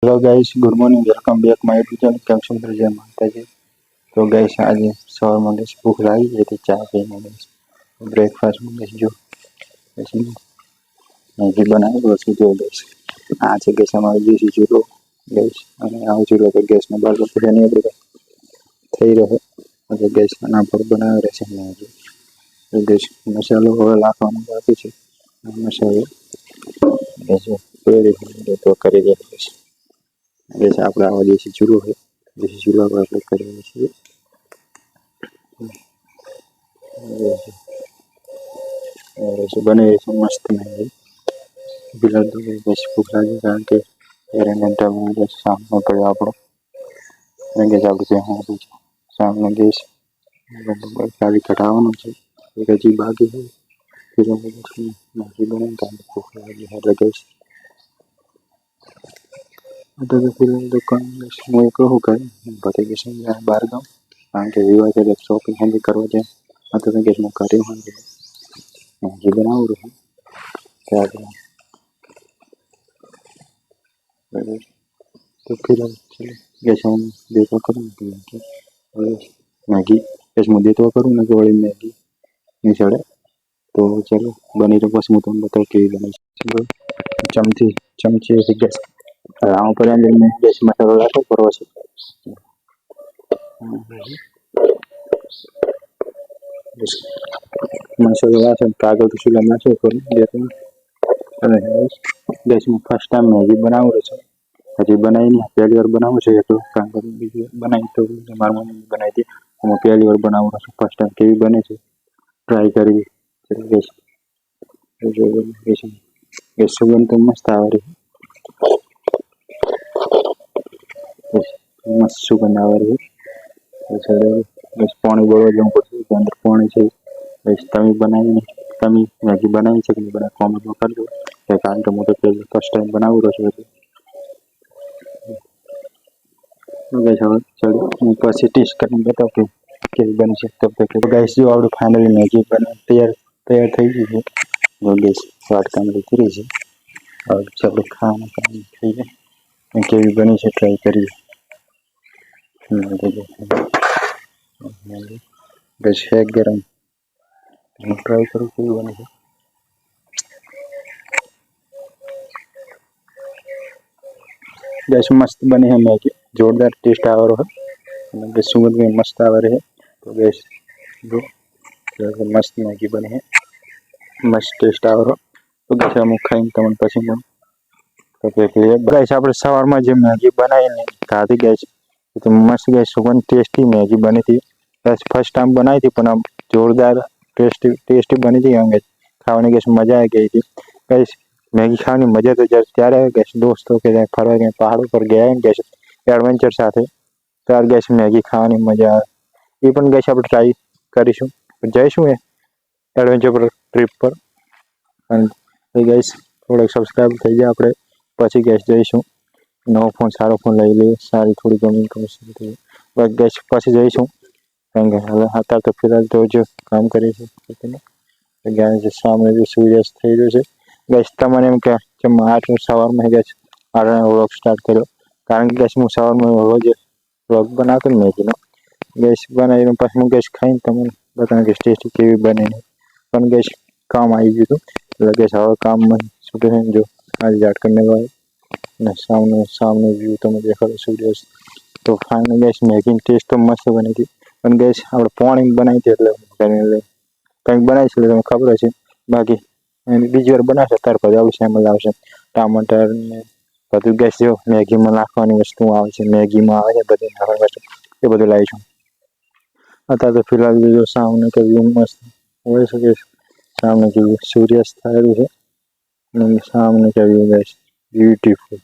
Hello guys, good morning, welcome back my YouTube channel caption जय माता जी। तो guys आज सवार में भूख लगी है तो चाय पीने ब्रेकफास्ट में जो मैगी बनाई वस्तु जो गाइस आज गैस हमारे देसी चूल्हो गैस आ चूल्हो पर गैस में बार बार नहीं अपने थी रहे मतलब गैस आना पर बनावे रहे मैगी तो गैस मसालो હવે નાખવાનું બાકી છે મસાલો ગેસ પર તો કરી દે जैसे आप देसी चूल्हो है देसी चूल्हा पर आप करेंगे वैसे बने मस्त मैगी बिना तो बस भूख लगी कारण के 1 घंटा में शाम में पड़े आप सामने गैस गाड़ी कटावा एक हजी बाकी है फिर मैगी बने भूख लगी है गैस तो फिर दुकान में कहूँ करें बता गैस बाहर गाँव कारण के विवाह से शॉपिंग हम भी करवा जाए तो गैस में करी मैगी बनाऊ रही क्या तो फिर गैस हम देखा करूँ मैगी गैस में देखा करूँ ना कि वही मैगी नहीं चढ़े तो चलो बनी रहो बस मुझे बताओ कि बनी चमची चमची ऐसी गैस राम पर में गैस मसाला लाखो परवा से मसाला कागज तो चूल्हा में करूँ गैस में फर्स्ट टाइम मैगी बनाऊ रही है हजी बनाई नहीं पहली बार बनाऊ है तो काम करूँ बनाई तो मार मम्मी बनाई थी मैं पहली बार बनाऊ रहा फर्स्ट टाइम केवी बने ट्राई करी गैस गैस सुगंध तो मस्त आ रही मस्त सुगंध आ रही है बस पानी बोलवा जવું પડશે अंदर पानी છે बस તમે બનાવી તમે मैगी बनाई છે કે નહીં બનાવી कमेंट में कर दो कारण के मुझे पहले फर्स्ट टाइम बनाऊ रहो गैस हम चलो मैं પછી टेस्ट करने बताओ कि कैसे बन सकते तब तक तो गैस जो आप फाइनली मैगी बना तैयार થઈ ગઈ છે वो गैस वाटका में उतरी है और चलो खाना ठीक है कैसी बनी से ट्राई करिए गैस है गरम ट्राई करो कैसी बनी है गैस मस्त बनी है मैगी जोरदार टेस्ट आ रहा है गैस सुगंध में मस्त आ रही है तो गैस जो मस्त मैगी बनी है मस्त टेस्ट आ रहा तो गैस हम खाई तमन पछी मन तो गैस आप सवार में जो मैगी बनाई ने खाती गैस तो मस्त गैस सुगंध टेस्टी मैगी बनी थी गैस फर्स्ट टाइम बनाई थी पर जोरदार टेस्टी बनी थी गैस खाने गैस मजा आ गई थी गैस मैगी खाने मजा तो ત્યારે गैस दोस्तों के फरवा गए पहाड़ों पर गया गैस एडवेंचर साथ त्यार गैस मैगी खाने मजा ये गैस आप ट्राई करीशू जईशू एडवेंचर पर ट्रीप पर गैस थोड़ा सब्सक्राइब थी जाए अपने पची गैस जईशू नવો फोन सारो फोन लई लीए सारी थोड़ी गमी बस गैस पची जईशू अत्यार तो फिलहाल तो जो काम करी गैस सामने जो सूर्यास्त थी रो है गैस तमने एम क्या 8 सवार में गैस 8 व्लॉग स्टार्ट करो कारण के गैस हूँ सवार में रोज व्लॉग बनातो मैगी नो गैस बनाई पास हूँ गैस खाई तक बताना गैस टेस्टी केवी बने पर गैस काम आई गयु तो गैस हवा काम में छूटे हैं जो आज स्टार्ट करने वाले सामने सामने व्यू तो देखो सूर्यास्त तो फाइनल गैस मैगी टेस्ट तो मस्त बनी थी पर गैस आप पानी बनाई थी कहीं बनाई तो खबर है बाकी बीजी વાર बनाशे त्यार પછી આવું સેમ્પલ આવશે ટમાટર ને બધું ગેસ જો મેગી માં નાખવાની વસ્તુ આવશે મેગી માં આવે બધી નાખવાની વસ્તુ એ બધું લાવીશું અત્યારે તો ફિલહાલ જો સામે કે વ્યૂ મસ્ત હોય છે सामने जो सूर्यास्त થાય છે અને सामने का व्यू गाइस ब्यूटीफुल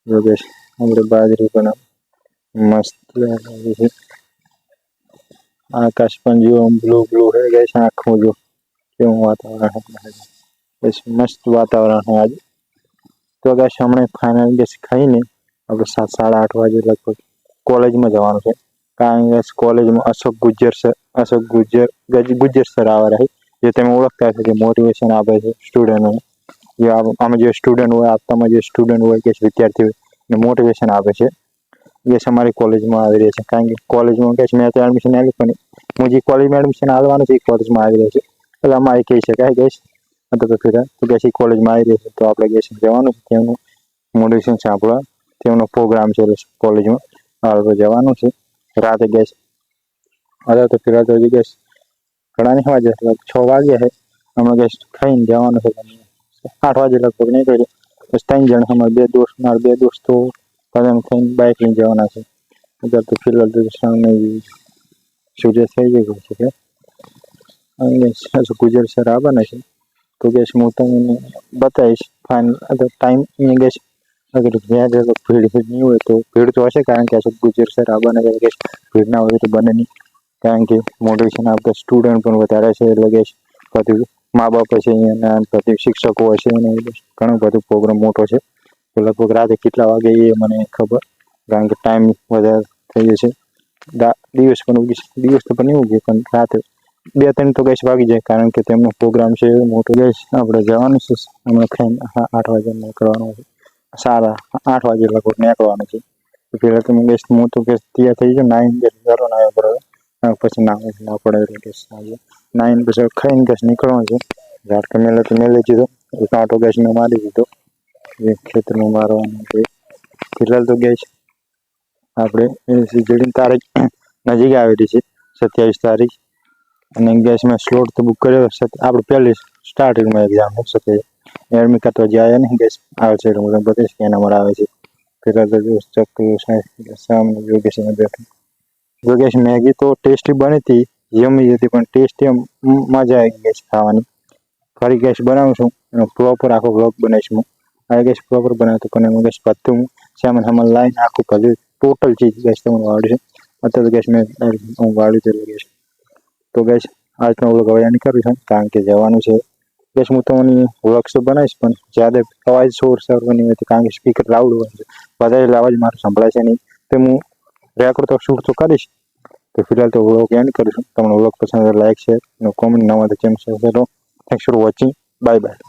जो गाइस हमरे बाजरी बना मस्त लगे है आकाश पर जो ब्लू ब्लू है गाइस आँखों जो क्यों वातावरण है बस मस्त वातावरण है आज तो गैस हमने फाइनल गैस खाई ने अब 7 साढ़े 8 बजे लगभग कॉलेज में जवान है कारण गैस कॉलेज में अशोक गुज्जर सर आवा रहे जो ते ओळखता हशो मोटिवेशन आपे छे स्टूडेंट ने જે આમાં જે સ્ટુડન્ટ હોય, આપતામાં જે સ્ટુડન્ટ હોય કે વિદ્યાર્થી હોય એને મોટિવેશન આપે છે. ગેસ અમારી કોલેજમાં આવી રહી છે, કારણ કે કોલેજમાં ગેસ મેં તો એડમિશન આવ્યું પણ હું જે કોલેજમાં એડમિશન આવવાનું છે એ કોલેજમાં આવી રહ્યો છે, એટલે અમારે કહી શકાય ગેસ તો ગેસ એ કોલેજમાં આવી રહી છે, તો આપણે ગેસ જવાનું છે તેમનું મોટિવેશન સાંભળવા. તેમનો પ્રોગ્રામ છે કોલેજમાં, આપણે જવાનું છે રાતે ગેસ. હવે તો ફિલહાલ તો હજી ગેસ ઘણા નહીં વાગે, 6 વાગ્યા છે. હમણાં ગેસ ખાઈને જવાનું છે, 8 વાગે લગભગ નીકળીએ. બસ 3 જણ, અમારા 2 દોસ્ત, મારા 2 દોસ્તો બધાને ખાઈને બાઇક લઈને જવાના છે. અત્યારે તો ફિલહાલ તો સામે સૂર્ય થઈ ગયો છે કે ગુજર સર આવવાના છે, તો ગેસ હું તમને બતાવીશ ફાઇનલ ટાઈમ. ગેસ અગર જ્યાં ભીડ નહીં હોય તો ભીડ તો હશે, કારણ કે ગુજર સર આવવાના છે. ગેસ ભીડ ના હોય તો બને નહીં, કારણ કે મોટિવેશન આપતા સ્ટુડન્ટ પણ વધારે છે, એટલે ગેસ બધું મા બાપ હશે અને બધી શિક્ષકો હશે અને ઘણો બધો પ્રોગ્રામ મોટો છે. તો લગભગ રાતે કેટલા વાગે એ મને ખબર, કારણ કે ટાઈમ વધારે થઈ જશે. દિવસ તો પણ નહીં ઉગે, પણ રાતે 2-3 તો ગેસ વાગી જાય, કારણ કે તેમનો પ્રોગ્રામ છે મોટો. ગેસ આપણે જવાનું છે હમણાં ખાઈને 8 વાગે નીકળવાનું છે, 8 વાગે લગભગ નીકળવાનું છે. તો પહેલાં તો ગેસ હું તો ગેસ તૈયાર થઈ જાઉં, 9 ગેસ ઘરો ના પડે, પછી ના પડે એટલે ગેસ 9 પછી ખાઈને ગેસ નીકળવાનું છે. ઝાટકે મેલે તો મેલે દીધો, એક આંટો ગેસ મેં મારી દીધો ખેતરમાં મારવાનું છે. ફિલહાલ તો ગેસ આપણે જેની તારીખ નજીક આવેલી છે 27 તારીખ, અને ગેસમાં સ્લોટ તો બુક કર્યો. આપણે પહેલી સ્ટાર્ટિંગમાં એક્ઝામ છે, એડમિટ કાર્ડ તો હજી આવ્યા નહીં. ગેસ આવે છે એટલે હું બતાવીશ કે નંબર આવે છે. ફિલહાલ તો ચેક કર્યું સામે યોગેશને બેઠું. યોગેશ મેગી તો ટેસ્ટી બની હતી, જમી હતી, પણ ટેસ્ટી મજા આવી ગઈ ખાવાની. ફરી ગેસ બનાવું છું, એનો પ્રોપર આખો વ્લોગ બનાવીશ હું. આ ગેસ પ્રોપર બનાવતો પણ એમાં ગેસ બધું સામાન લાઈને આખું બધું ટોટલ ચીજ ગેસ તમને વાળ્યું છે. અત્યારે તો ગેસ મેં હું વાળ્યું છે ગેસ. તો ગેસ આજનો વ્લોગ હવે એની કરું છું, કારણ કે જવાનું છે. ગેસ હું તમને વ્લોગ્સ તો બનાવીશ, પણ જ્યાદા અવાજ શોર નહીં હોય, કારણ કે સ્પીકર લાઉડ હોય છે, વધારે અવાજ મારો સંભળાય છે નહીં. તો હું રેકોર્ડ તો શૂટ તો કરીશ. તો ફિલહાલ તો વ્લોગ એન્ડ કરું છું. તમને વ્લોગ પસંદ આવે લાઈક, શેર અને કોમેન્ટ. નવા તો ચેનલ સબસ્ક્રાઇબ કરો. Thanks for watching. Bye bye.